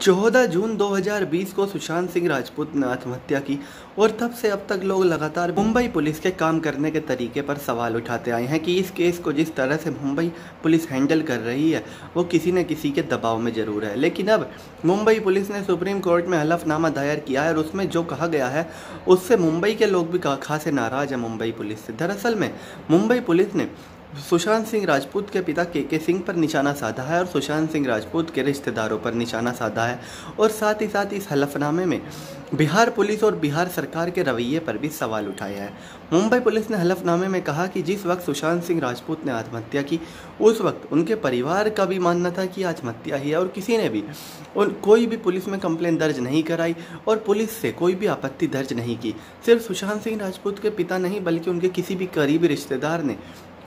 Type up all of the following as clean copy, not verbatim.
14 जून 2020 को सुशांत सिंह राजपूत ने आत्महत्या की और तब से अब तक लोग लगातार मुंबई पुलिस के काम करने के तरीके पर सवाल उठाते आए हैं कि इस केस को जिस तरह से मुंबई पुलिस हैंडल कर रही है वो किसी न किसी के दबाव में ज़रूर है। लेकिन अब मुंबई पुलिस ने सुप्रीम कोर्ट में हलफनामा दायर किया है और उसमें जो कहा गया है उससे मुंबई के लोग भी खासे नाराज़ हैं मुंबई पुलिस से। दरअसल में मुंबई पुलिस ने सुशांत सिंह राजपूत के पिता के सिंह पर निशाना साधा है और सुशांत सिंह राजपूत के रिश्तेदारों पर निशाना साधा है और साथ ही साथ इस हलफनामे में बिहार पुलिस और बिहार सरकार के रवैये पर भी सवाल उठाया है। मुंबई पुलिस ने हलफनामे में कहा कि जिस वक्त सुशांत सिंह राजपूत ने आत्महत्या की उस वक्त उनके परिवार का भी मानना था कि आत्महत्या ही है और किसी ने भी कोई भी पुलिस में कंप्लेंट दर्ज नहीं कराई और पुलिस से कोई भी आपत्ति दर्ज नहीं की। सिर्फ सुशांत सिंह राजपूत के पिता नहीं बल्कि उनके किसी भी करीबी रिश्तेदार ने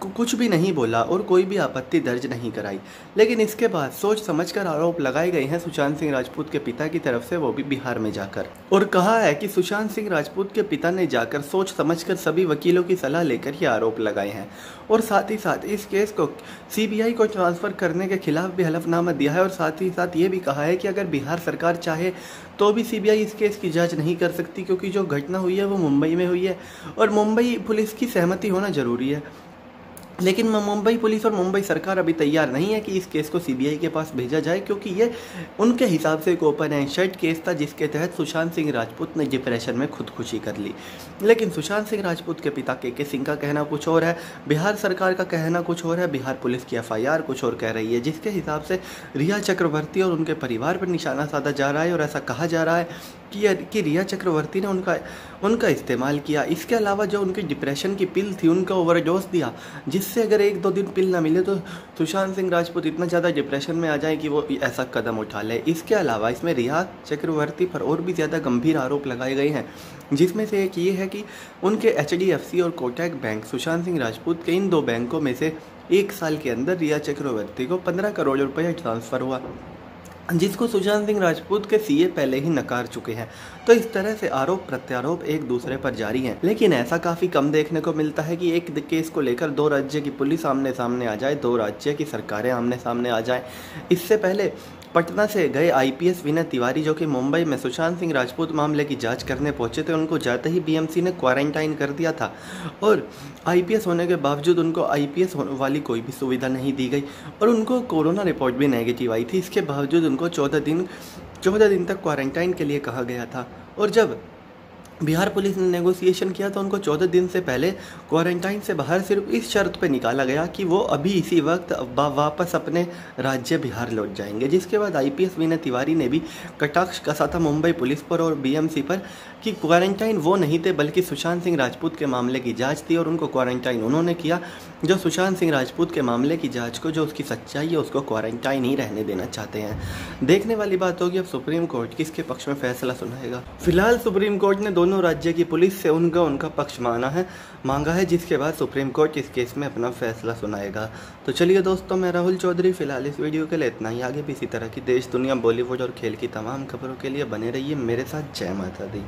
कुछ भी नहीं बोला और कोई भी आपत्ति दर्ज नहीं कराई। लेकिन इसके बाद सोच समझकर आरोप लगाए गए हैं सुशांत सिंह राजपूत के पिता की तरफ से, वो भी बिहार में जाकर, और कहा है कि सुशांत सिंह राजपूत के पिता ने जाकर सोच समझकर सभी वकीलों की सलाह लेकर ये आरोप लगाए हैं और साथ ही साथ इस केस को सीबीआई को ट्रांसफ़र करने के खिलाफ भी हलफनामा दिया है और साथ ही साथ ये भी कहा है कि अगर बिहार सरकार चाहे तो भी सीबीआई इस केस की जांच नहीं कर सकती क्योंकि जो घटना हुई है वो मुंबई में हुई है और मुंबई पुलिस की सहमति होना ज़रूरी है। लेकिन मुंबई पुलिस और मुंबई सरकार अभी तैयार नहीं है कि इस केस को सीबीआई के पास भेजा जाए क्योंकि ये उनके हिसाब से एक ओपन एंड शट केस था जिसके तहत सुशांत सिंह राजपूत ने डिप्रेशन में खुदकुशी कर ली। लेकिन सुशांत सिंह राजपूत के पिता के सिंह का कहना कुछ और है, बिहार सरकार का कहना कुछ और है, बिहार पुलिस की एफआईआर कुछ और कह रही है, जिसके हिसाब से रिया चक्रवर्ती और उनके परिवार पर निशाना साधा जा रहा है और ऐसा कहा जा रहा है कि रिया चक्रवर्ती ने उनका इस्तेमाल किया। इसके अलावा जो उनकी डिप्रेशन की पिल थी उनका ओवरडोज दिया जिससे अगर 1-2 दिन पिल ना मिले तो सुशांत सिंह राजपूत इतना ज़्यादा डिप्रेशन में आ जाए कि वो ऐसा कदम उठा ले। इसके अलावा इसमें रिया चक्रवर्ती पर और भी ज़्यादा गंभीर आरोप लगाए गए हैं जिसमें से एक ये है कि उनके HDFC और कोटक बैंक सुशांत सिंह राजपूत के इन 2 बैंकों में से 1 साल के अंदर रिया चक्रवर्ती को 15 करोड़ रुपये ट्रांसफ़र हुआ जिसको सुशांत सिंह राजपूत के सीए पहले ही नकार चुके हैं। तो इस तरह से आरोप प्रत्यारोप एक दूसरे पर जारी हैं। लेकिन ऐसा काफ़ी कम देखने को मिलता है कि एक केस को लेकर 2 राज्य की पुलिस आमने सामने आ जाए, 2 राज्य की सरकारें आमने सामने आ जाएं। इससे पहले पटना से गए IPS विनय तिवारी जो कि मुंबई में सुशांत सिंह राजपूत मामले की जांच करने पहुंचे थे, उनको जाते ही BMC ने क्वारंटाइन कर दिया था और IPS होने के बावजूद उनको IPS होने वाली कोई भी सुविधा नहीं दी गई और उनको कोरोना रिपोर्ट भी नेगेटिव आई थी। इसके बावजूद उनको 14 दिन तक क्वारंटाइन के लिए कहा गया था और जब बिहार पुलिस ने नेगोशिएशन किया तो उनको 14 दिन से पहले क्वारंटाइन से बाहर सिर्फ इस शर्त पे निकाला गया कि वो अभी इसी वक्त वापस अपने राज्य बिहार लौट जाएंगे। जिसके बाद IPS विनय तिवारी ने भी कटाक्ष कसा था मुंबई पुलिस पर और BMC पर कि क्वारंटाइन वो नहीं थे बल्कि सुशांत सिंह राजपूत के मामले की जाँच थी और उनको क्वारंटाइन उन्होंने किया जो सुशांत सिंह राजपूत के मामले की जाँच को, जो उसकी सच्चाई है, उसको क्वारंटाइन ही रहने देना चाहते हैं। देखने वाली बात होगी अब सुप्रीम कोर्ट किसके पक्ष में फैसला सुनाएगा। फिलहाल सुप्रीम कोर्ट ने दोनों राज्य की पुलिस से उनका पक्ष मांगा है जिसके बाद सुप्रीम कोर्ट इस केस में अपना फैसला सुनाएगा। तो चलिए दोस्तों, मैं राहुल चौधरी, फिलहाल इस वीडियो के लिए इतना ही। आगे भी इसी तरह की देश दुनिया बॉलीवुड और खेल की तमाम खबरों के लिए बने रहिए मेरे साथ। जय माता दी।